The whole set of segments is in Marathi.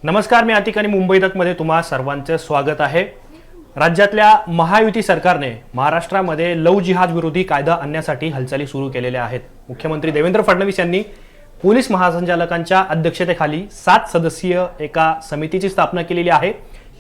नमस्कार, मी आतिक आणि मुंबई तकमध्ये तुम्हा सर्वांचे स्वागत आहे। राज्यातल्या महायुती सरकारने महाराष्ट्रामध्ये लव जिहाद विरोधी कायदा आणण्यासाठी हालचाली सुरू केलेल्या आहेत। मुख्यमंत्री देवेंद्र फडणवीस यांनी पोलीस महासंचालकांच्या अध्यक्षतेखाली 7 सदस्यीय एका समितीची स्थापना केलेली आहे।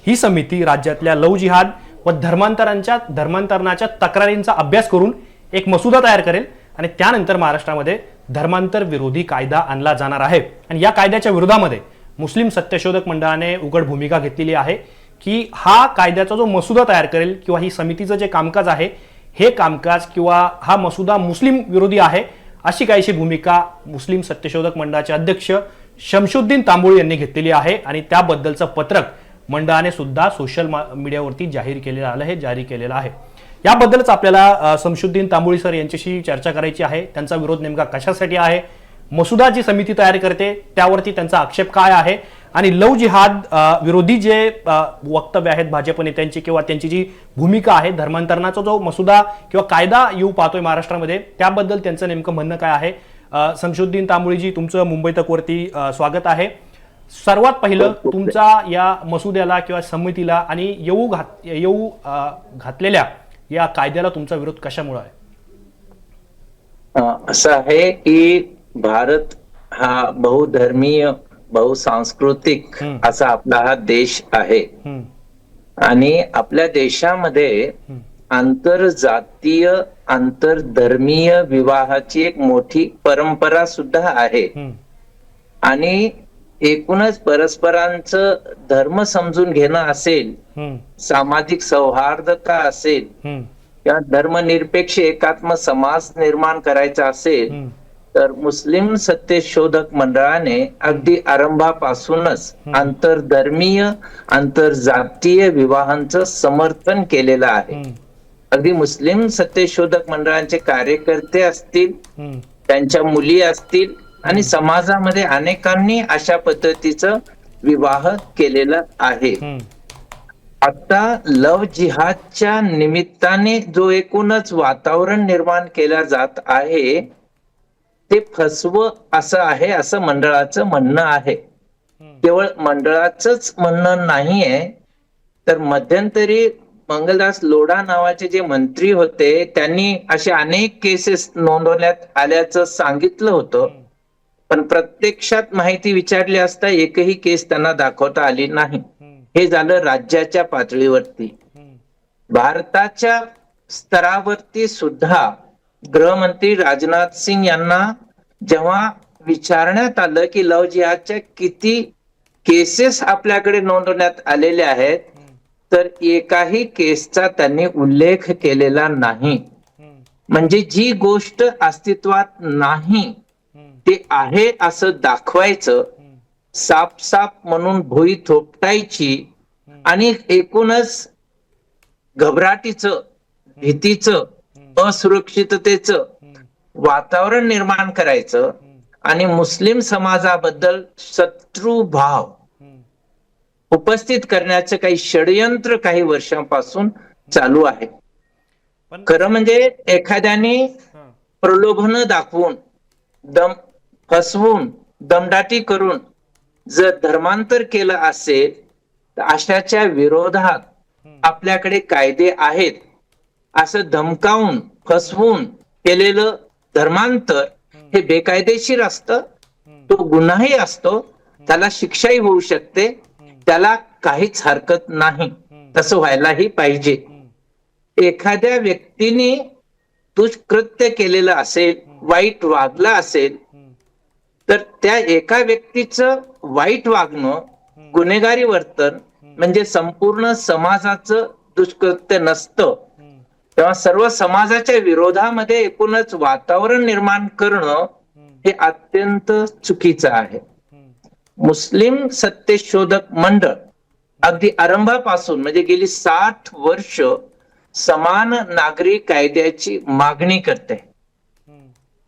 ही समिती राज्यातल्या लव जिहाद व धर्मांतरणाच्या तक्रारींचा अभ्यास करून एक मसुदा तयार करेल आणि त्यानंतर महाराष्ट्रामध्ये धर्मांतर विरोधी कायदा आणला जाणार आहे। आणि या कायद्याच्या विरोधामध्ये मुस्लिम सत्यशोधक मंडळाने उघड भूमिका घेतलेली आहे की हा कायद्याचा जो मसुदा तयार करेल किंवा ही समितीचं जे कामकाज आहे हे कामकाज किंवा हा मसुदा मुस्लिम विरोधी आहे, अशी काहीशी भूमिका मुस्लिम सत्यशोधक मंडळाचे अध्यक्ष शमशुद्दीन तांबोळी यांनी घेतलेली आहे। आणि त्याबद्दलचं पत्रक मंडळाने सुद्धा सोशल मीडियावरती जारी केलेलं आहे। याबद्दलच आपल्याला शमशुद्दीन तांबोळी सर यांच्याशी चर्चा करायची आहे। त्यांचा विरोध नेमका कशासाठी आहे, मसुदा जी समिती तयार करते त्यावरती त्यांचा आक्षेप काय आहे, आणि लव जिहाद विरोधी जे वक्तव्य आहेत भाजप नेत्यांची किंवा त्यांची जी भूमिका आहे, धर्मांतरणाचा जो मसुदा किंवा कायदा येऊ पाहतोय महाराष्ट्रामध्ये त्याबद्दल त्यांचं नेमकं म्हणणं काय आहे। शमशुद्दीन तांबोळीजी, तुमचं मुंबई तकवरती स्वागत आहे। सर्वात पहिलं तुमचा या मसुद्याला किंवा समितीला आणि येऊ घातलेल्या या कायद्याला तुमचा विरोध कशामुळे आहे? असं आहे की भारत हा बहुधर्मीय बहुसांस्कृतिक असा आपला हा देश आहे आणि आपल्या देशामध्ये आंतरजातीय आंतरधर्मीय विवाहाची एक मोठी परंपरा सुद्धा आहे आणि एकूणच परस्परांचं धर्म समजून घेणं असेल, सामाजिक सौहार्दता असेल किंवा धर्मनिरपेक्ष एकात्म समाज निर्माण करायचा असेल तर मुस्लिम सत्यशोधक मंडळाने अगदी आरंभापासूनच आंतरधर्मीय आंतरजातीय विवाहांचं समर्थन केलेलं आहे। अगदी मुस्लिम सत्यशोधक मंडळांचे कार्यकर्ते असतील, त्यांच्या मुली असतील आणि समाजामध्ये अनेकांनी अशा पद्धतीचं विवाह केलेलं आहे। आता लव जिहादच्या निमित्ताने जो एकूणच वातावरण निर्माण केलं जात आहे ते फसवं असं आहे, असं मंडळाचं म्हणणं आहे। केवळ मंडळाचंच म्हणणं नाहीये, तर मध्यंतरी मंगलदास लोढा नावाचे जे मंत्री होते त्यांनी असे अनेक केसेस नोंदवण्यात आल्याचं सांगितलं होतं, पण प्रत्यक्षात माहिती विचारली असता एकही केस त्यांना दाखवता आली नाही। हे झालं राज्याच्या पातळीवरती। भारताच्या स्तरावरती सुद्धा गृहमंत्री राजनाथ सिंग यांना जेव्हा विचारण्यात आलं की लव जिहादच्या किती केसेस आपल्याकडे नोंदवण्यात आलेले आहेत, तर एकाही केसचा त्यांनी उल्लेख केलेला नाही। म्हणजे जी गोष्ट अस्तित्वात नाही ते आहे असं दाखवायचं, साफ म्हणून भुई थोपटायची आणि एकूणच घबराटीचं, भीतीचं, असुरक्षिततेचं वातावरण निर्माण करायचं आणि मुस्लिम समाजाबद्दल शत्रुभाव उपस्थित करण्याचं काही षडयंत्र काही वर्षांपासून चालू आहे। खरं म्हणजे एखाद्याने प्रलोभन दाखवून फसवून दमदाटी करून जर धर्मांतर केलं असेल तर अशाच्या विरोधात आपल्याकडे कायदे आहेत। असं धमकावून फसवून केलेलं धर्मांतर हे बेकायदेशीर असतं, तो गुन्हाही असतो, त्याला शिक्षाही होऊ शकते, त्याला काहीच हरकत नाही, तसं व्हायलाही पाहिजे। एखाद्या व्यक्तीने दुष्कृत्य केलेलं असेल, वाईट वागला असेल तर त्या एका व्यक्तीचं वाईट वागणं, गुन्हेगारी वर्तन म्हणजे संपूर्ण समाजाचं दुष्कृत्य नसतं। तेव्हा सर्व समाजाच्या विरोधामध्ये एकूणच वातावरण निर्माण करणं हे अत्यंत चुकीचं आहे। मुस्लिम सत्यशोधक मंडळ अगदी आरंभापासून म्हणजे गेली 60 वर्ष समान नागरी कायद्याची मागणी करते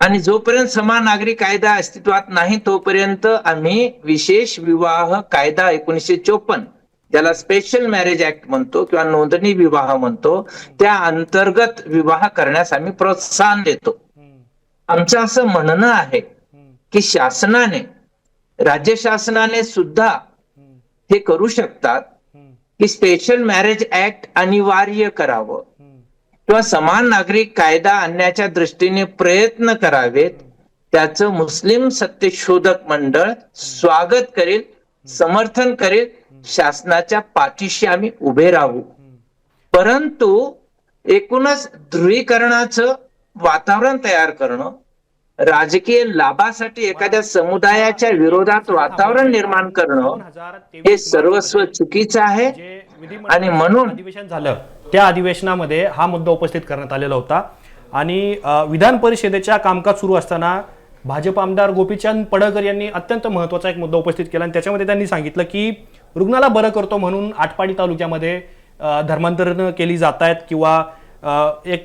आणि जोपर्यंत समान नागरी कायदा अस्तित्वात नाही तोपर्यंत आम्ही विशेष विवाह कायदा 1954 ज्याला स्पेशल मॅरेज ऍक्ट म्हणतो किंवा नोंदणी विवाह म्हणतो, त्या अंतर्गत विवाह करण्यास आम्ही प्रोत्साहन देतो। आमचं असं म्हणणं आहे की शासनाने, राज्य शासनाने सुद्धा हे करू शकतात की स्पेशल मॅरेज ऍक्ट अनिवार्य करावं किंवा समान नागरिक कायदा आणण्याच्या दृष्टीने प्रयत्न करावेत, त्याचं मुस्लिम सत्यशोधक मंडळ स्वागत करेल, समर्थन करेल, शासनाच्या पाठीशी आम्ही उभे राहू. परंतु एकूणच ध्रुवीकरणाचं वातावरण तयार करणं, राजकीय लाभासाठी एखाद्या समुदायाच्या विरोधात वातावरण निर्माण करणं हे सर्वस्व चुकीचं आहे. जे आणि म्हणून अधिवेशन झालं त्या अधिवेशनामध्ये हा मुद्दा उपस्थित करण्यात आलेला होता आणि विधान परिषदेच्या कामकाज सुरू असताना भाजप आमदार गोपीचंद पडळकर यांनी अत्यंत महत्त्वाचा एक मुद्दा उपस्थित केला आणि त्याच्यामध्ये त्यांनी सांगितलं की रुग्णाला बरं करतो म्हणून आटपाडी तालुक्यामध्ये धर्मांतरण केली जात आहेत किंवा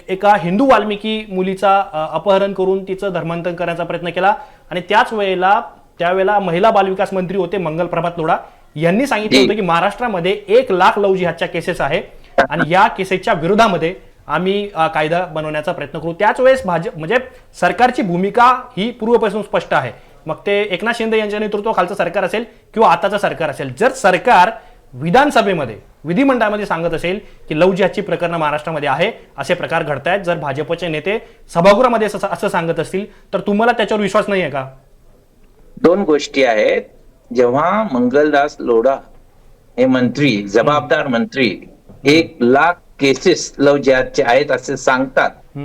एका हिंदू वाल्मिकी मुलीचा अपहरण करून तिचं धर्मांतरण करण्याचा प्रयत्न केला आणि त्यावेळेला महिला बालविकास मंत्री होते मंगलप्रभात लोढा यांनी सांगितलं होतं की महाराष्ट्रामध्ये 1 लाख लव्ह जिहादच्या केसेस आहे आणि या केसेसच्या विरोधामध्ये आम्ही कायदा बनवण्याचा प्रयत्न करू. त्याच वेळेस भाजप म्हणजे सरकारची भूमिका ही पूर्वपासून स्पष्ट आहे. मग ते एकनाथ शिंदे यांच्या नेतृत्वाखालचं सरकार असेल किंवा आताचं सरकार असेल, जर सरकार विधानसभेमध्ये विधिमंडळामध्ये सांगत असेल की लव्ह जिहादची प्रकरणं महाराष्ट्रामध्ये आहे, असे प्रकार घडतायत, जर भाजपचे नेते सभागृहामध्ये असं सांगत असतील तर तुम्हाला त्याच्यावर विश्वास नाही आहे का? 2 गोष्टी आहेत. जेव्हा मंगलदास लोढा हे मंत्री, जबाबदार मंत्री 1 लाख केसेस लव्ह जिहादचे आहेत असे सांगतात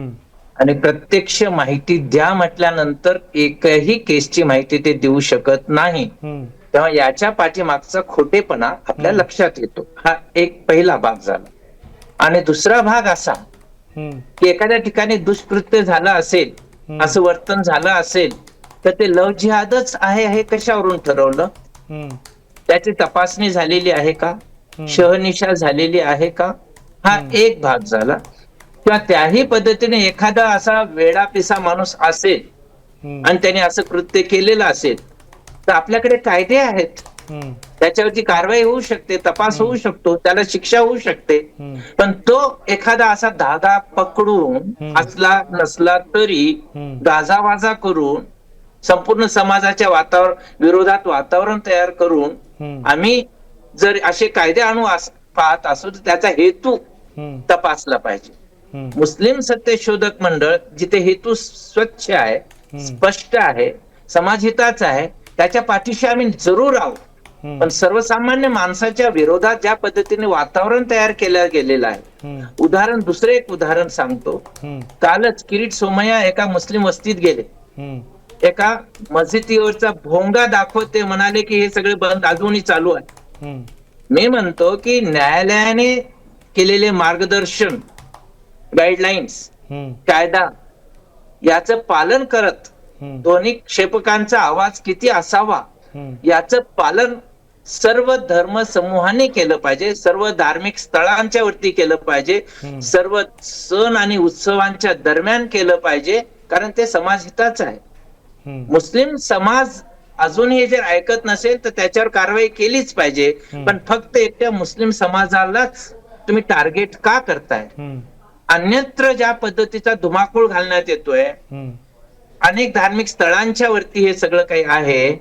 आणि प्रत्यक्ष माहिती द्या म्हटल्यानंतर एकही केसची माहिती ते देऊ शकत नाही, तेव्हा याच्या पाठीमागचा खोटेपणा आपल्या लक्षात येतो. हा एक पहिला भाग झाला. आणि दुसरा भाग असा की एखाद्या ठिकाणी दुष्कृत्य झालं असेल, असं वर्तन झालं असेल तर ते लव्ह जिहादच आहे हे कशावरून ठरवलं? त्याची तपासणी झालेली आहे का? शहनिशा झालेली आहे का? हा एक भाग झाला. किंवा त्याही पद्धतीने एखादा असा वेडापिसा माणूस असेल आणि त्याने असं कृत्य केलेलं असेल तर आपल्याकडे कायदे आहेत, त्याच्यावरती कारवाई होऊ शकते, तपास होऊ शकतो, त्याला शिक्षा होऊ शकते. पण तो एखादा असा धागा पकडून असला नसला तरी गाजावाजा करून संपूर्ण समाजाच्या विरोधात वातावरण तयार करून आम्ही जर असे कायदे आणू पाहत असू तर त्याचा हेतू तपासला पाहिजे. मुस्लिम सत्यशोधक मंडळ जिथे हेतू स्वच्छ आहे, स्पष्ट आहे, समाजहिताचा आहे, त्याच्या पाठीशी आम्ही जरूर आहोत. पण सर्वसामान्य माणसाच्या विरोधात ज्या पद्धतीने वातावरण तयार केलं गेलेलं आहे, दुसरे एक उदाहरण सांगतो. कालच किरीट सोमय्या एका मुस्लिम वस्तीत गेले, एका मस्जिदीवरचा भोंगा दाखवत ते म्हणाले की हे सगळे बंद अजूनही चालू आहे. मी म्हणतो की न्यायालयाने केलेले मार्गदर्शन, गाईडलाईन्स, कायदा याचं पालन करत दोन्ही क्षेपकांचा आवाज किती असावा याचं पालन सर्व धर्म समूहाने केलं पाहिजे, सर्व धार्मिक स्थळांच्या वरती केलं पाहिजे, सर्व सण आणि उत्सवांच्या दरम्यान केलं पाहिजे, कारण ते समाजहिताच आहे. मुस्लिम समाज अजूनही जर ऐकत नसेल तर त्याच्यावर कारवाई केलीच पाहिजे. पण फक्त एकट्या मुस्लिम समाजालाच तुम्ही टार्गेट का करताय? अन्यत्र ज्या पद्धतीचा धुमाकूळ घालण्यात येतोय, अनेक धार्मिक स्थळांच्या वरती हे सगळं काही आहे,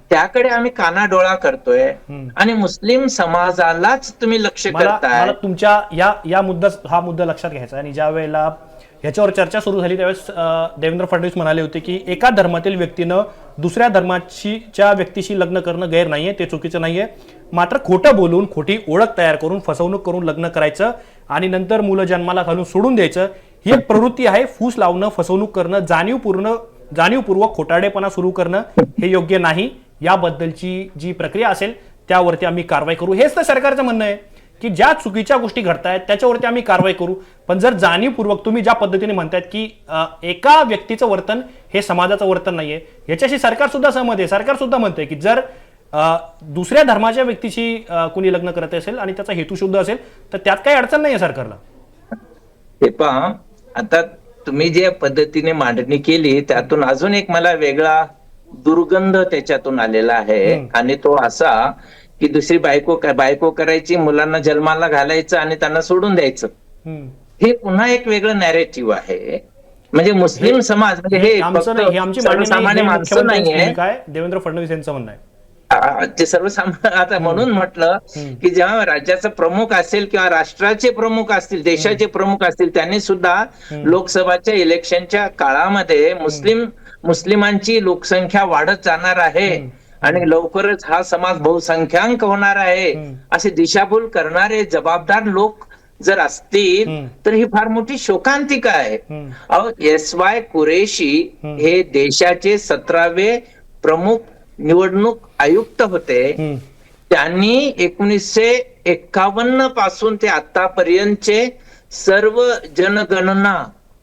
त्याकडे आम्ही कानाडोळा करतोय आणि मुस्लिम समाजालाच तुम्ही लक्ष करताय. मला तुमच्या हा मुद्दा लक्षात घ्यायचा. आणि ज्या वेळेला याच्यावर चर्चा सुरू झाली त्यावेळेस देवेंद्र फडणवीस म्हणाले होते की एका धर्मातील व्यक्तीनं दुसऱ्या धर्माच्या व्यक्तीशी लग्न करणं गैर नाहीये, ते चुकीचं नाहीये. मात्र खोटं बोलून, खोटी ओळख तयार करून, फसवणूक करून लग्न करायचं आणि नंतर मुलं जन्माला घालून सोडून द्यायचं, ही एक प्रवृत्ती आहे. फूस लावणं, फसवणूक करणं, जाणीवपूर्वक खोटारडेपणा सुरू करणं हे योग्य नाही. याबद्दलची जी प्रक्रिया असेल त्यावरती आम्ही कारवाई करू. हेच तर सरकारचं म्हणणं आहे की ज्या चुकीच्या गोष्टी घडतायत त्याच्यावरती आम्ही कारवाई करू. पण जर जाणीवपूर्वक तुम्ही ज्या पद्धतीने म्हणतायत की एका व्यक्तीचं वर्तन हे समाजाचं वर्तन नाहीये, याच्याशी सरकार सुद्धा सहमत आहे. सरकार सुद्धा म्हणतंय की जर दुसऱ्या धर्माच्या व्यक्तीशी कुणी लग्न करत असेल आणि त्याचा हेतू शुद्ध असेल तर त्यात काही अडचण नाहीये सरकारला. हे पहा, आता तुम्ही ज्या पद्धतीने मांडणी केली त्यातून अजून एक मला वेगळा दुर्गंध त्याच्यातून आलेला आहे. आणि तो असा की दुसरी बायको करायची, मुलांना जन्माला घालायचं आणि त्यांना सोडून द्यायचं. हे पुन्हा एक वेगळं नॅरेटिव्ह आहे. म्हणजे मुस्लिम समाज म्हणजे हे सर्वसामान्य माणसं नाहीये, काय देवेंद्र फडणवीस यांचं म्हणणं आहे. ते सर्वसामान्य आता म्हणून म्हटलं की जेव्हा राज्याचा प्रमुख असेल किंवा राष्ट्राचे प्रमुख असतील, देशाचे प्रमुख असतील, त्यांनी सुद्धा लोकसभाच्या इलेक्शनच्या काळामध्ये मुस्लिमांची लोकसंख्या वाढत जाणार आहे आणि लवकरच हा समाज बहुसंख्याक होणार आहे असे दिशाभूल करणारे जबाबदार लोक जर असतील तर ही फार मोठी शोकांतिका आहे. अहो, SY कुरेशी हे देशाचे 17वे प्रमुख निवडणूक आयुक्त होते. त्यांनी 1951 पासून ते आतापर्यंतचे सर्व जनगणना,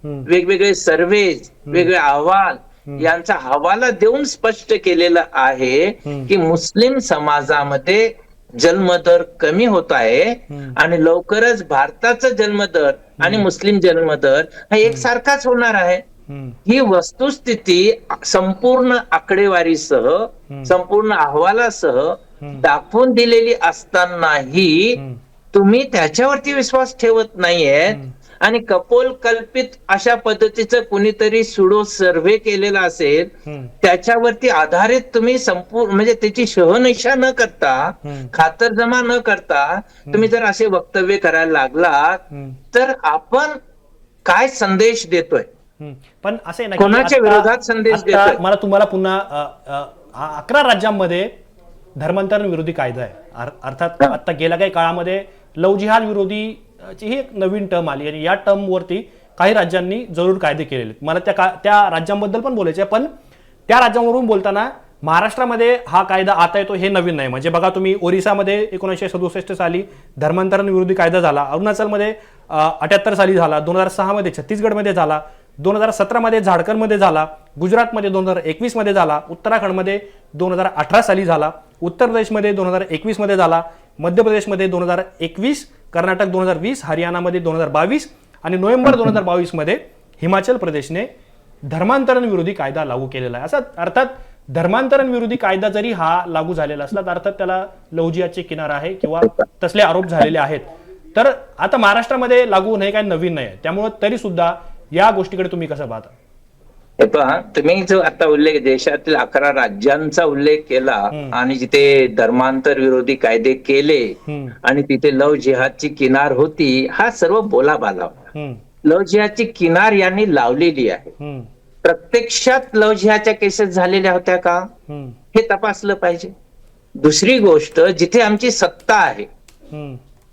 वेगवेगळे सर्वे, वेगवेगळे अहवाल यांचा हवाला देऊन स्पष्ट केलेलं आहे की मुस्लिम समाजामध्ये जन्मदर कमी होत आहे आणि लवकरच भारताचा जन्मदर आणि मुस्लिम जन्मदर हा एकसारखाच होणार आहे. ही वस्तुस्थिती संपूर्ण आकडेवारीसह, संपूर्ण अहवालासह दाखवून दिलेली असतानाही तुम्ही त्याच्यावरती विश्वास ठेवत नाहीये आणि कपोल कल्पित अशा पद्धतीचं कुणीतरी सुडो सर्व्हे केलेला असेल त्याच्यावरती आधारित तुम्ही संपूर्ण म्हणजे त्याची शहनिशा न करता, खातरजमा न करता तुम्ही जर असे वक्तव्य करायला लागलात तर आपण काय संदेश देतोय, पण असे ना कोणाच्या विरोधात संदेश देतोय? मला तुम्हाला पुन्हा 11 राज्यांमध्ये धर्मांतरण विरोधी कायदा आहे. अर्थात आता गेल्या काही काळामध्ये लव जिहाद विरोधी ची ही एक नवीन टर्म आली आणि या टर्म वरती काही राज्यांनी जरूर कायदे केलेले. मला त्या राज्यांबद्दल पण बोलायचे, पण त्या राज्यांवरून बोलताना महाराष्ट्रामध्ये हा कायदा आता येतो हे नवीन नाही. म्हणजे बघा तुम्ही, ओरिसामध्ये 1967 साली धर्मांतरण विरोधी कायदा झाला, अरुणाचलमध्ये 78 साली झाला, 2006 मध्ये छत्तीसगडमध्ये झाला, 2017 मध्ये झारखंडमध्ये झाला, गुजरातमध्ये 2021 मध्ये झाला, उत्तराखंडमध्ये 2018 साली झाला, उत्तर प्रदेशमध्ये 2021 मध्ये झाला, मध्य प्रदेशमध्ये 2021, कर्नाटक 2020, हरियाणामध्ये 2022 आणि नोव्हेंबर 2022 मध्ये हिमाचल प्रदेशने धर्मांतरण विरोधी कायदा लागू केलेला आहे. असा अर्थात धर्मांतरण विरोधी कायदा जरी हा लागू झालेला असला तर अर्थात त्याला लवजिहादची किनार आहे किंवा तसले आरोप झालेले आहेत. तर आता महाराष्ट्रामध्ये लागू होणे काही नवीन नाही, त्यामुळे तरी सुद्धा या गोष्टीकडे तुम्ही कसं पाहता? हे पहा, तुम्ही जो आता उल्लेख देशातील 11 राज्यांचा उल्लेख केला आणि जिथे धर्मांतर विरोधी कायदे केले आणि तिथे लव जिहादची किनार होती, हा सर्व बोलाबाला होता. लव जिहादची किनार यांनी लावलेली आहे. प्रत्यक्षात लव जिहादच्या केसेस झालेल्या होत्या का हे तपासलं पाहिजे. दुसरी गोष्ट, जिथे आमची सत्ता आहे,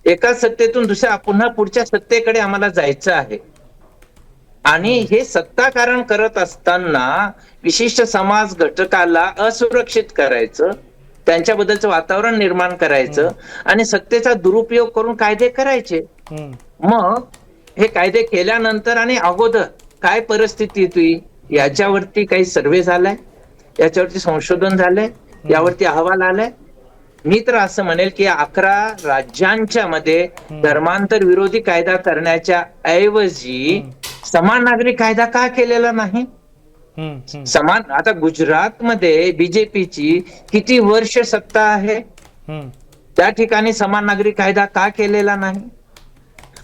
एका सत्तेतून दुसऱ्या पुन्हा पुढच्या सत्तेकडे आम्हाला जायचं आहे आणि हे सत्ताकारण करत असताना विशिष्ट समाज घटकाला असुरक्षित करायचं, त्यांच्याबद्दलचं वातावरण निर्माण करायचं आणि सत्तेचा दुरुपयोग करून कायदे करायचे. मग हे कायदे केल्यानंतर आणि अगोदर काय परिस्थिती होती याच्यावरती काही सर्वे झालाय, याच्यावरती संशोधन झालंय, यावरती अहवाल आलाय? मी तर असं म्हणेल की 11 राज्यांच्या मध्ये धर्मांतर विरोधी कायदा करण्याच्या ऐवजी समान नागरी कायदा का केलेला नाही? समान, आता गुजरातमध्ये बीजेपीची किती वर्ष सत्ता आहे, त्या ठिकाणी समान नागरी कायदा का केलेला नाही?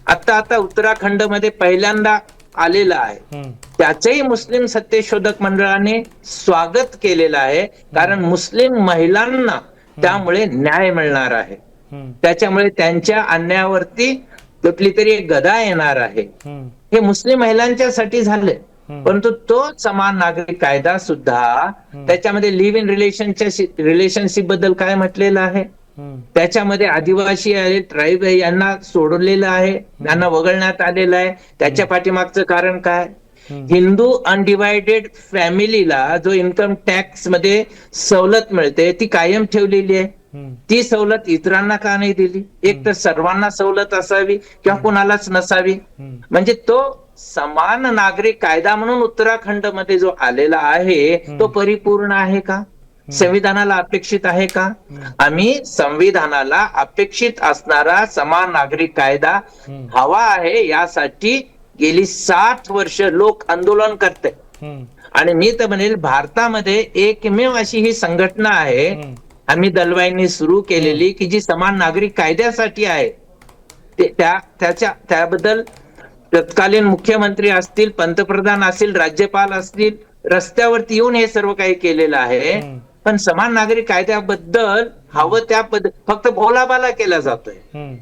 आता उत्तराखंड मध्ये पहिल्यांदा आलेला आहे, त्याचंही मुस्लिम सत्यशोधक मंडळाने स्वागत केलेलं आहे, कारण मुस्लिम महिलांना त्यामुळे न्याय मिळणार आहे. त्याच्यामुळे त्यांच्या अन्यायावरती कुठली तरी एक गदा येणार आहे. हे मुस्लिम महिलांच्यासाठी झाले, परंतु तो समान नागरिक कायदा सुद्धा त्याच्यामध्ये लिव्ह इन रिलेशनशिप बद्दल काय म्हटलेलं आहे, त्याच्यामध्ये आदिवासी आहे, ट्राईब आहे, यांना सोडलेलं आहे, यांना वगळण्यात आलेलं आहे. त्याच्या पाठीमागचं कारण काय? हिंदू अनडिवायडेड फॅमिलीला जो इन्कम टॅक्स मध्ये सवलत मिळते ती कायम ठेवलेली आहे. ती सवलत इतरांना का नाही दिली? एक तर सर्वांना सवलत असावी किंवा कोणालाच नसावी. म्हणजे तो समान नागरिक कायदा म्हणून उत्तराखंड मध्ये जो आलेला आहे तो परिपूर्ण आहे का? संविधानाला अपेक्षित आहे का? आम्ही संविधानाला अपेक्षित असणारा समान नागरिक कायदा हवा आहे, यासाठी गेली 60 वर्ष लोक आंदोलन करते. आणि मी तर म्हणेल भारतामध्ये एकमेव अशी ही संघटना आहे आम्ही दलवाईंनी सुरू केलेली की जी समान नागरिक कायद्यासाठी आहे. त्याबद्दल तत्कालीन मुख्यमंत्री असतील, पंतप्रधान असतील, राज्यपाल असतील, रस्त्यावरती येऊन हे सर्व काही केलेलं आहे. पण समान नागरी कायद्याबद्दल हवं त्या फक्त बोलाबाला केला जातोय. हम्म.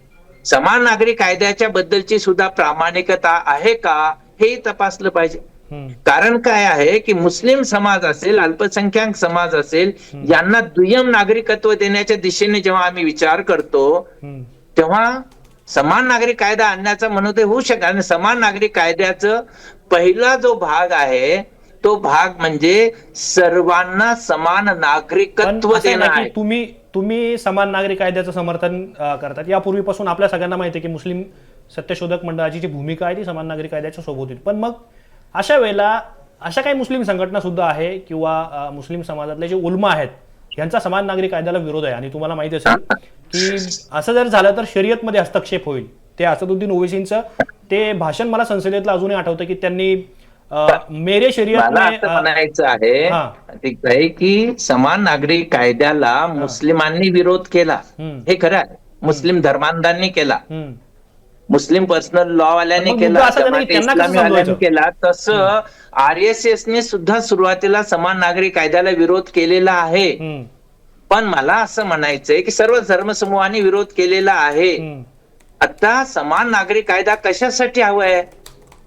समान नागरी कायद्याच्या बद्दलची सुद्धा प्रामाणिकता आहे का हे तपासलं पाहिजे. हम्म. कारण काय आहे की मुस्लिम समाज असेल, अल्पसंख्याक समाज असेल, यांना दुय्यम नागरिकत्व देण्याच्या दिशेने जेव्हा आम्ही विचार करतो हम्म. तेव्हा समान नागरी कायदा आणण्याचं म्हणून ते होऊ शकत. आणि समान नागरी कायद्याचं पहिला जो भाग आहे तो भाग म्हणजे सर्वांना समान पण नागरिकत्व असं आहे देणं ना की आहे. तुम्ही समान नागरी कायद्याचं समर्थन करतात. यापूर्वीपासून आपल्या सगळ्यांना माहिती आहे की मुस्लिम सत्यशोधक मंडळाची जी भूमिका आहे ती समान नागरी कायद्याच्या सोबत होती. पण मग अशा वेळेला अशा काही मुस्लिम संघटना सुद्धा आहे किंवा मुस्लिम समाजातले जे उलमा आहेत यांचा समान नागरी कायद्याला विरोध आहे. आणि तुम्हाला माहिती असेल की असं जर झालं तर शरीयतमध्ये हस्तक्षेप होईल. ते असदुद्दीन ओवैसींचं ते भाषण मला संसदेतलं अजूनही आठवतं की त्यांनी मेरे शरीयत मला में असं म्हणायचं आहे हा. ठीक आहे की समान नागरी कायद्याला मुस्लिमांनी विरोध केला, हे खरं आहे. मुस्लिम धर्मांधांनी केला, हम्म. मुस्लिम पर्सनल लॉ वाल्यांनी पण मग केला, मुद्दा असा नाही की जमाते त्यांना कसं इस्लामी वाल्यांनी समजवायचं? केला. तसं RSS ने सुद्धा सुरुवातीला समान नागरी कायद्याला विरोध केलेला आहे. हम्म. पण मला असं म्हणायचंय की सर्व धर्मसमूहांनी विरोध केलेला आहे. हम्म. आता समान नागरी कायदा कशासाठी हवाय?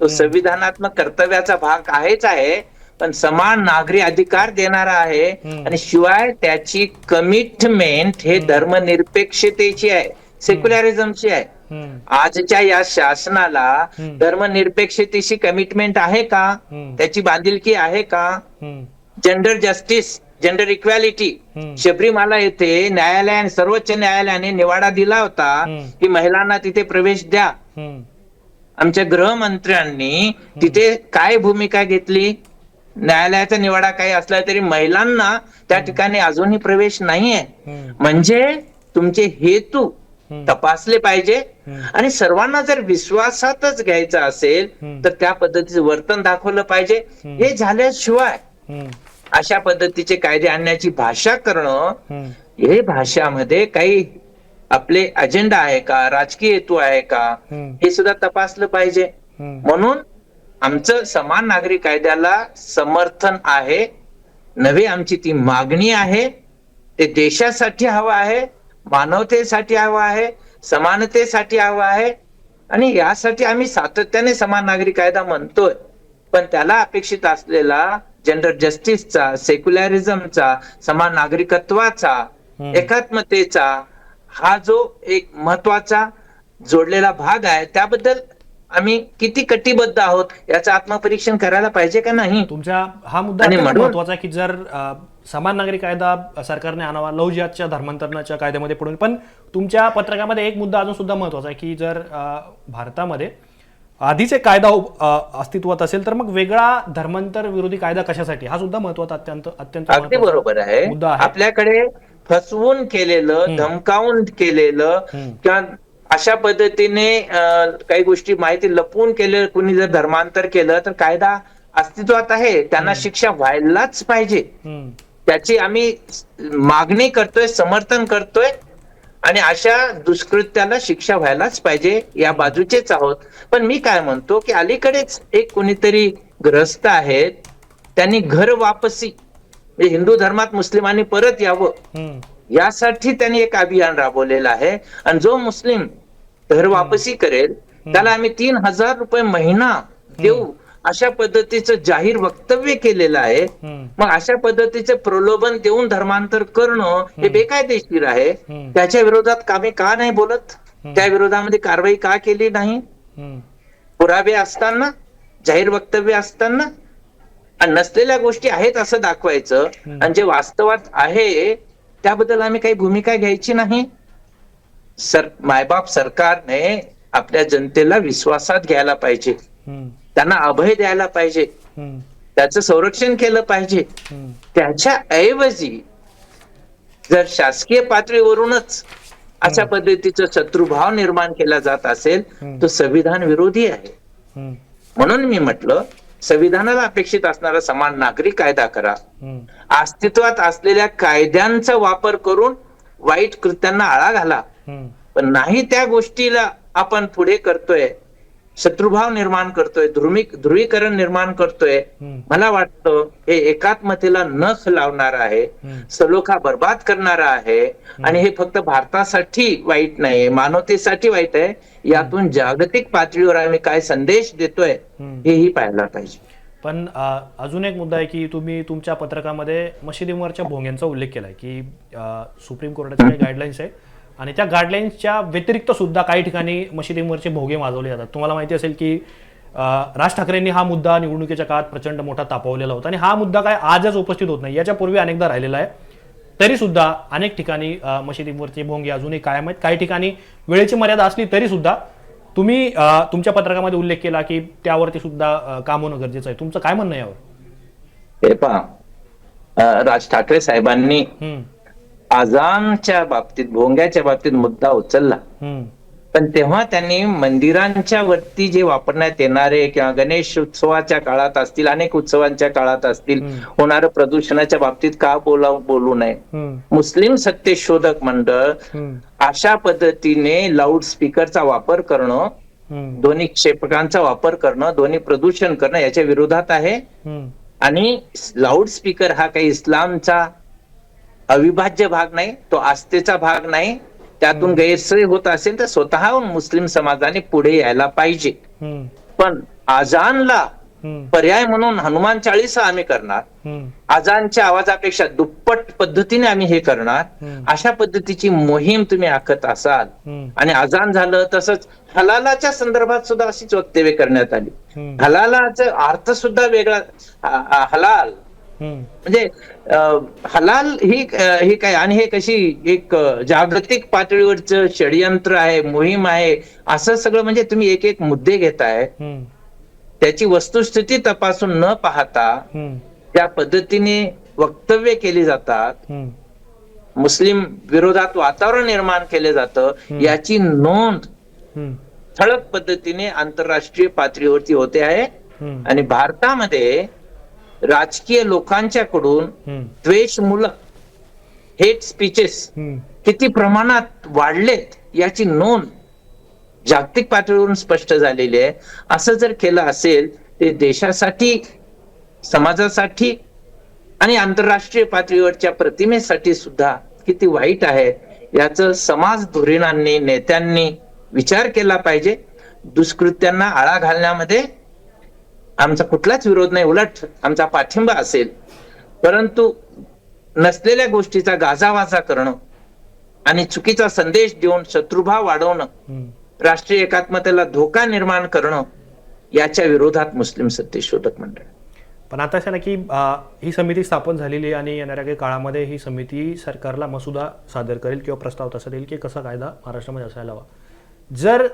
तो संविधानात्मक कर्तव्याचा भाग आहेच आहे, पण समान नागरी अधिकार देणारा आहे. आणि शिवाय त्याची कमिटमेंट हे धर्मनिरपेक्षतेची आहे, सेक्युलरिझमची आहे. हम्म. आजच्या या शासनाला धर्मनिरपेक्षतेशी कमिटमेंट आहे का? त्याची बांधिलकी आहे का? हम्म. Gender justice, gender equality, Sabarimala येथे न्यायालयाने, सर्वोच्च न्यायालयाने निवाडा दिला होता की महिलांना तिथे प्रवेश द्या. हम्म. आमच्या गृहमंत्र्यांनी तिथे काय भूमिका घेतली? न्यायालयाचा निवाडा काही असला तरी महिलांना त्या ठिकाणी अजूनही प्रवेश नाहीये. म्हणजे तुमचे हेतू तपासले पाहिजे. आणि सर्वांना जर विश्वासातच घ्यायचं असेल तर त्या पद्धतीचं वर्तन दाखवलं पाहिजे. हे झाल्याशिवाय अशा पद्धतीचे कायदे आणण्याची भाषा करणं, हे भाषामध्ये काही आपले अजेंडा आहे का, राजकीय हेतू आहे का, हे सुद्धा तपासलं पाहिजे. म्हणून आमचं समान नागरी कायद्याला समर्थन आहे, नव्हे आमची ती मागणी आहे. ते देशासाठी हवं आहे, मानवतेसाठी हवं आहे, समानतेसाठी हवं आहे. आणि यासाठी आम्ही सातत्याने समान नागरी कायदा म्हणतोय. पण त्याला अपेक्षित असलेला जेंडर जस्टिसचा, सेक्युलरिझमचा, समान नागरिकत्वाचा, एकात्मतेचा हा जो एक महत्वाचा जोडलेला भाग आहे, त्याबद्दल आम्ही किती कटिबद्ध आहोत याचं आत्मपरीक्षण करायला पाहिजे का नाही? तुमचा हा मुद्दा अत्यंत महत्वाचा आहे की जर समान नागरी कायदा सरकारने आणावा लव्ह जिहादच्या धर्मांतरणाच्या कायद्यामध्ये पडून. पण तुमच्या पत्रकामध्ये एक मुद्दा अजून सुद्धा महत्वाचा आहे की जर भारतामध्ये आधीचे कायदा अस्तित्वात असेल तर मग वेगळा धर्मांतर विरोधी कायदा कशासाठी, हा सुद्धा महत्वाचा अत्यंत अगदी बरोबर आहे. मुद्दा आहे. आपल्याकडे फसवून केलेलं, धमकावून केलेलं किंवा अशा पद्धतीने काही गोष्टी माहिती लपवून केलेलं कुणी जर धर्मांतर केलं तर कायदा अस्तित्वात आहे, त्यांना शिक्षा व्हायलाच पाहिजे. त्याची आम्ही मागणी करतोय, समर्थन करतोय. आणि अशा दुष्कृत्याला शिक्षा व्हायलाच पाहिजे, या बाजूचेच आहोत. पण मी काय म्हणतो की अलीकडेच एक कोणीतरी ग्रस्त आहेत, त्यांनी घर वापसी, हिंदू धर्मात मुस्लिमांनी परत यावं यासाठी त्यांनी एक अभियान राबवलेलं आहे. आणि जो मुस्लिम घर वापसी करेल त्याला आम्ही 3,000 रुपये महिना देऊ, अशा पद्धतीचं जाहीर वक्तव्य केलेलं आहे. मग अशा पद्धतीचे प्रलोभन देऊन धर्मांतर करणं हे बेकायदेशीर आहे. त्याच्या विरोधात आम्ही का नाही बोलत? त्या विरोधामध्ये कारवाई का केली नाही? पुरावे असताना, जाहीर वक्तव्य असताना, आणि नसलेल्या गोष्टी आहेत असं दाखवायचं, आणि जे वास्तवात आहे त्याबद्दल आम्ही काही भूमिका घ्यायची नाही. मायबाप सरकारने आपल्या जनतेला विश्वासात घ्यायला पाहिजे, त्यांना अभय द्यायला पाहिजे, त्याचं संरक्षण केलं पाहिजे. त्याच्या ऐवजी जर शासकीय पातळीवरूनच अशा पद्धतीचा शत्रुभाव निर्माण केला जात असेल तो संविधान विरोधी आहे. म्हणून मी म्हटलं संविधानाला अपेक्षित असणारा समान नागरी कायदा करा, अस्तित्वात असलेल्या कायद्यांचा वापर करून वाईट कृत्यांना आळा घाला. पण नाही त्या गोष्टीला आपण पुढे करतोय शत्रुभाव निर्माण करतोय, ध्रुवीकरण निर्माण करतोय. मला वाटतं हे एकात्मतेला नख लावणार आहे, सलोखा बर्बाद करणारा आहे. आणि हे फक्त भारतासाठी वाईट नाही, मानवतेसाठी वाईट आहे. यातून जागतिक पातळीवर आम्ही काय संदेश देतोय हेही पाहायला पाहिजे. पण अजून एक मुद्दा आहे की तुम्ही तुमच्या पत्रकामध्ये मशिदींवरच्या भोंग्यांचा उल्लेख केलाय की सुप्रीम कोर्टाच्या काही गाईडलाईन्स आहे आणि त्या गाईडलाईन्सच्या व्यतिरिक्त सुद्धा काही ठिकाणी मशिदींवरचे भोगे वाजवले जातात. तुम्हाला माहिती असेल की राज ठाकरेंनी हा मुद्दा निवडणुकीच्या काळात प्रचंड मोठा तापवलेला होता आणि हा मुद्दा काय आजच उपस्थित होत नाही, याच्या पूर्वी अनेकदा राहिलेला आहे. तरी सुद्धा अनेक ठिकाणी मशिदींवरचे भोंगे अजूनही कायम आहेत. काही ठिकाणी वेळेची मर्यादा असली तरी सुद्धा तुम्ही तुमच्या पत्रकामध्ये उल्लेख केला की त्यावरती सुद्धा काम होणं गरजेचं आहे. तुमचं काय म्हणणं यावर? हे पहा, राज ठाकरे साहेबांनी आजानच्या बाबतीत, भोंग्याच्या बाबतीत मुद्दा उचलला, पण तेव्हा त्यांनी मंदिरांच्या वरती जे वापरण्यात येणारे किंवा गणेश उत्सवाच्या काळात असतील, अनेक उत्सवांच्या काळात असतील, होणारं प्रदूषणाच्या बाबतीत का बोलू नये. मुस्लिम सत्यशोधक मंडळ अशा पद्धतीने लाऊड स्पीकरचा वापर करणं, ध्वनी क्षेपकांचा वापर करणं, ध्वनी प्रदूषण करणं याच्या विरोधात आहे. आणि लाऊड स्पीकर हा काही इस्लामचा अविभाज्य भाग नाही, तो आस्थेचा भाग नाही. त्यातून गैरसोय होत असेल तर स्वतःहून मुस्लिम समाजाने पुढे यायला पाहिजे. पण आजानला पर्याय म्हणून हनुमान चाळीसा आम्ही करणार, आजानच्या आवाजापेक्षा दुप्पट पद्धतीने आम्ही हे करणार, अशा पद्धतीची मोहीम तुम्ही आखत असाल. आणि आजान झालं तसंच हलालाच्या संदर्भात सुद्धा अशीच वक्तव्य करण्यात आली. हलालाचा अर्थ सुद्धा वेगळा. हलाल म्हणजे हलाल ही काय, आणि हे कशी एक जागतिक पातळीवरचं षडयंत्र आहे, मोहीम आहे, असं सगळं. म्हणजे तुम्ही एक एक मुद्दे घेताय, त्याची वस्तुस्थिती तपासून न पाहता त्या पद्धतीने वक्तव्य केली जातात, मुस्लिम विरोधात वातावरण निर्माण केले जातं. याची नोंद ठळक पद्धतीने आंतरराष्ट्रीय पातळीवरती होते आहे. आणि भारतामध्ये राजकीय लोकांच्याकडून द्वेषमूलक हेट स्पीचेस किती प्रमाणात वाढलेत याची नोंद जागतिक पातळीवरून स्पष्ट झालेली आहे. असं जर केलं असेल ते देशासाठी, समाजासाठी आणि आंतरराष्ट्रीय पातळीवरच्या प्रतिमेसाठी सुद्धा किती वाईट आहे. याचं समाज धुरीणांनी, नेत्यांनी विचार केला पाहिजे. दुष्कृत्यांना आळा घालण्यामध्ये आमचा कुठलाच विरोध नाही, उलट आमचा पाठिंबा असेल. परंतु नसलेल्या गोष्टीचा गाजावाजा करणं आणि चुकीचा संदेश देऊन शत्रुभाव वाढवणं, राष्ट्रीय एकात्मतेला धोका निर्माण करणं, याच्या विरोधात मुस्लिम सत्यशोधक मंडळ. पण आता असं ना की ही समिती स्थापन झालेली आहे आणि येणाऱ्या काही काळामध्ये ही समिती सरकारला मसुदा सादर करेल किंवा प्रस्ताव तसा देईल की कसा कायदा महाराष्ट्रामध्ये असायला हवा. जर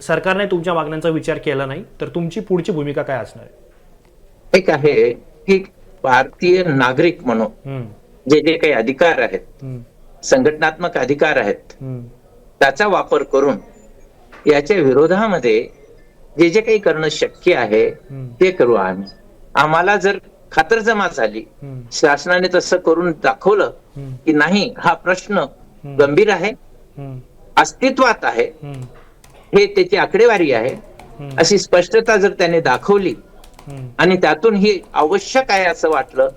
सरकारने तुमच्या मागण्यांचा विचार केला नाही तर तुमची पुढची भूमिका काय असणार आहे? एक आहे की भारतीय नागरिक म्हणून जे जे काही अधिकार आहेत, संघटनात्मक अधिकार आहेत, त्याचा वापर करून याच्या विरोधामध्ये जे जे काही करणं शक्य आहे ते करू. आम्हाला जर खातरजमा झाली, शासनाने तसं करून दाखवलं की नाही हा प्रश्न गंभीर आहे, अस्तित्वात आहे, हे त्याची आकडेवारी आहे, अशी स्पष्टता जर त्याने दाखवली आणि त्यातून ही आवश्यक आहे असं वाटलं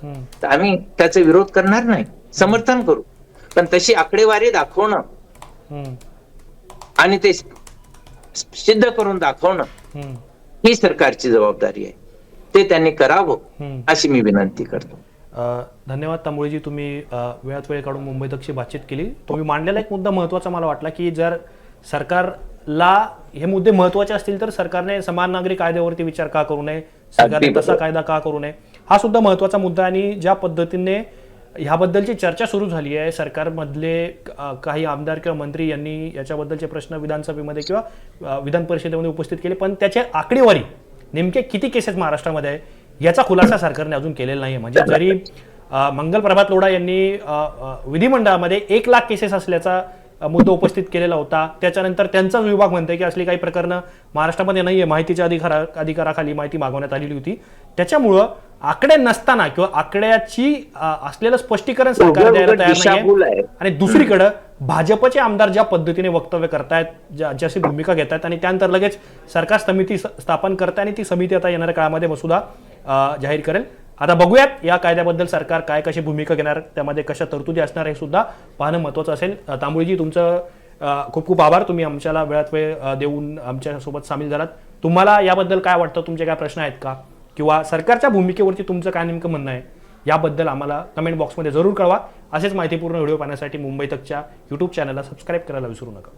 तर आम्ही त्याचा विरोध करणार नाही, समर्थन करू. पण तशी आकडेवारी दाखवणं आणि ते सिद्ध करून दाखवणं ही सरकारची जबाबदारी आहे. ते त्यांनी करावं अशी मी विनंती करतो. धन्यवाद तांबोळीजी, तुम्ही वेळात वेळ काढून मुंबई तकची बातचीत केली. तुम्ही मांडलेला एक मुद्दा महत्वाचा मला वाटला की जर सरकारला हे मुद्दे महत्वाचे असतील तर सरकारने समान नागरी कायद्यावरती विचार का करू नये, सरकारने तसा कायदा का करू नये, हा सुद्धा महत्वाचा मुद्दा. आणि ज्या पद्धतीने ह्याबद्दलची चर्चा सुरू झाली आहे, सरकारमधले काही आमदार किंवा मंत्री यांनी याच्याबद्दलचे प्रश्न विधानसभेमध्ये किंवा विधान परिषदेमध्ये उपस्थित केले, पण त्याची आकडेवारी नेमके किती केसेस महाराष्ट्रामध्ये आहे याचा खुलासा सरकारने अजून केलेला नाही. म्हणजे जरी मंगल प्रभात लोढा यांनी विधिमंडळामध्ये 1 लाख केसेस असल्याचा मुद्दा उपस्थित केलेला होता, त्याच्यानंतर त्यांचाच विभाग म्हणतोय की असली काही प्रकरणं महाराष्ट्रामध्ये नाहीये, माहितीच्या अधिकाराखाली माहिती मागवण्यात आलेली होती. त्याच्यामुळं आकडे नसताना किंवा आकड्याची असलेलं स्पष्टीकरण सरकार द्यायला तयार नाही. आणि दुसरीकडे भाजपचे आमदार ज्या पद्धतीने वक्तव्य करतायत, ज्याची भूमिका घेत आहेत आणि त्यानंतर लगेच सरकार समिती स्थापन करताय आणि ती समिती आता येणाऱ्या काळामध्ये मसुदा जाहीर करेल. आता बघूयात या कायद्याबद्दल सरकार काय कशी भूमिका घेणार, त्यामध्ये कशा तरतुदी असणार हे सुद्धा पाहणं महत्त्वाचं असेल. तांबुळीजी, तुमचं खूप खूप आभार. तुम्ही आमच्याला वेळात वेळ देऊन आमच्यासोबत सामील झालात. तुम्हाला याबद्दल काय वाटतं? तुमचे काय प्रश्न आहेत का, किंवा सरकारच्या भूमिकेवरती तुमचं काय नेमकं म्हणणं आहे याबद्दल आम्हाला कमेंट बॉक्समध्ये जरूर कळवा. असेच माहितीपूर्ण व्हिडिओ पाहण्यासाठी मुंबई तकच्या यूट्यूब चॅनलला सबस्क्राईब करायला विसरू नका.